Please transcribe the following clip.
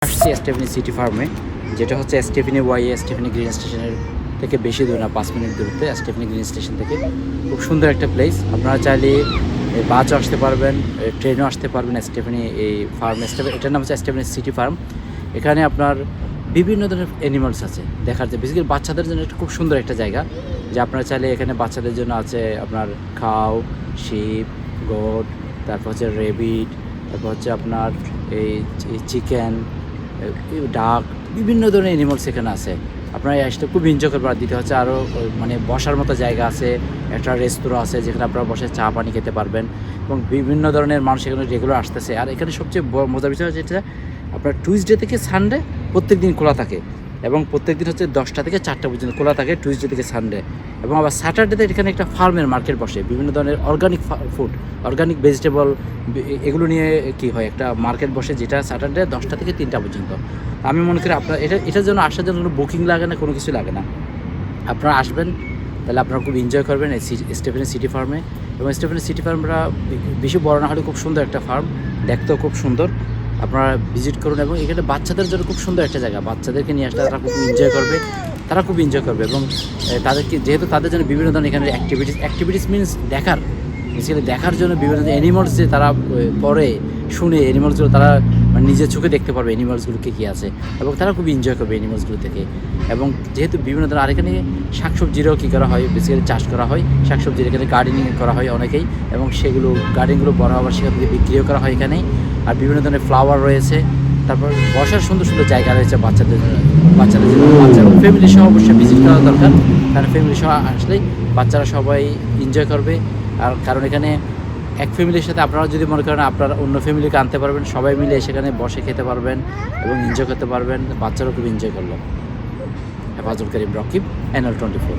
আসছি Stephanie city ফার্মে, যেটা হচ্ছে স্টেফেনি স্টেফেনি গ্রিন স্টেশনের থেকে বেশি দূর না, 5 মিনিট দূরত্বে স্টেফেনি গ্রিন স্টেশন থেকে। খুব সুন্দর একটা প্লেস। আপনারা চাইলে বাসও আসতে পারবেন, ট্রেনও আসতে পারবেন। স্টেফেনি এই ফার্ম, এটার নাম হচ্ছে স্টেফেনি সিটি ফার্ম। এখানে আপনার বিভিন্ন ধরনের অ্যানিমালস আছে দেখার যে, বেসিক্যালি বাচ্চাদের জন্য একটা খুব সুন্দর একটা জায়গা। যে আপনারা চাইলে এখানে বাচ্চাদের জন্য আছে আপনার কাউ, শিপ, গোট, তারপর হচ্ছে রেবিট, তারপর হচ্ছে আপনার এই চিকেন, ডাক, বিভিন্ন ধরনের অ্যানিমালস এখানে আছে। আপনারা আসলে খুব এনজয় করবেন। আর দ্বিতীয় হচ্ছে আরও মানে বসার মতো জায়গা আছে, একটা রেস্তোরাঁ আছে যেখানে আপনারা বসে চা পানি খেতে পারবেন, এবং বিভিন্ন ধরনের মানুষ এখানে রেগুলার আসতেছে। আর এখানে সবচেয়ে মজার বিষয় হচ্ছে যেটা, আপনার টুইসডে থেকে সানডে প্রত্যেক দিন খোলা থাকে, এবং প্রত্যেক দিন হচ্ছে 10টা থেকে 4টা পর্যন্ত খোলা থাকে টুইসডে থেকে সানডে। এবং আবার স্যাটারডেতে এখানে একটা ফার্মের মার্কেট বসে, বিভিন্ন ধরনের অর্গানিক ফুড, অর্গানিক ভেজিটেবল, এগুলো নিয়ে কি হয় একটা মার্কেট বসে, যেটা স্যাটারডে 10টা থেকে 3টা পর্যন্ত। আমি মনে করি আপনার এটার জন্য আসার জন্য কোনো বুকিং লাগে না, কোনো কিছু লাগে না। আপনারা আসবেন, তাহলে আপনারা খুব এনজয় করবেন এই স্টেফেনি সিটি ফার্মে। এবং স্টেফেনি সিটি ফার্মটা বেশি বড় না হলে খুব সুন্দর একটা ফার্ম, দেখতেও খুব সুন্দর। আপনারা ভিজিট করুন। এবং এখানে বাচ্চাদের জন্য খুব সুন্দর একটা জায়গা, বাচ্চাদেরকে নিয়ে আসলে তারা খুব এনজয় করবে, তারা খুব এনজয় করবে। এবং তাদেরকে যেহেতু তাদের জন্য বিভিন্ন ধরনের এখানে অ্যাক্টিভিটিস মিনস দেখার, বেসিক্যালি দেখার জন্য বিভিন্ন অ্যানিমালস যে তারা পড়ে শুনে, অ্যানিমালসগুলো তারা মানে নিজের চোখে দেখতে পারবে অ্যানিমালসগুলোকে কী আছে, এবং তারা খুব এনজয় করবে অ্যানিমালসগুলো থেকে। এবং যেহেতু বিভিন্ন ধরনের, আর এখানে শাকসবজিরও কী করা হয়, বেসিক্যালি চাষ করা হয় শাকসবজির, এখানে গার্ডেনিং করা হয় অনেকেই, এবং সেগুলো গার্ডেনগুলো বড় হওয়ার সেখান থেকে বিক্রিও করা হয় এখানেই। আর বিভিন্ন ধরনের ফ্লাওয়ার রয়েছে, তারপর বসার সুন্দর সুন্দর জায়গা রয়েছে বাচ্চাদের জন্য। বাচ্চা এবং ফ্যামিলি সহ অবশ্যই ভিজিট করা দরকার, কারণ ফ্যামিলি সহ আসলেই বাচ্চারা সবাই এনজয় করবে। আর কারণ এখানে এক ফ্যামিলির সাথে আপনারা যদি মনে করেন আপনারা অন্য ফ্যামিলিকে আনতে পারবেন, সবাই মিলে সেখানে বসে খেতে পারবেন এবং এনজয় করতে পারবেন, বাচ্চারাও খুব এনজয় করলো। হেফাজুল করিম রকিব, NL24।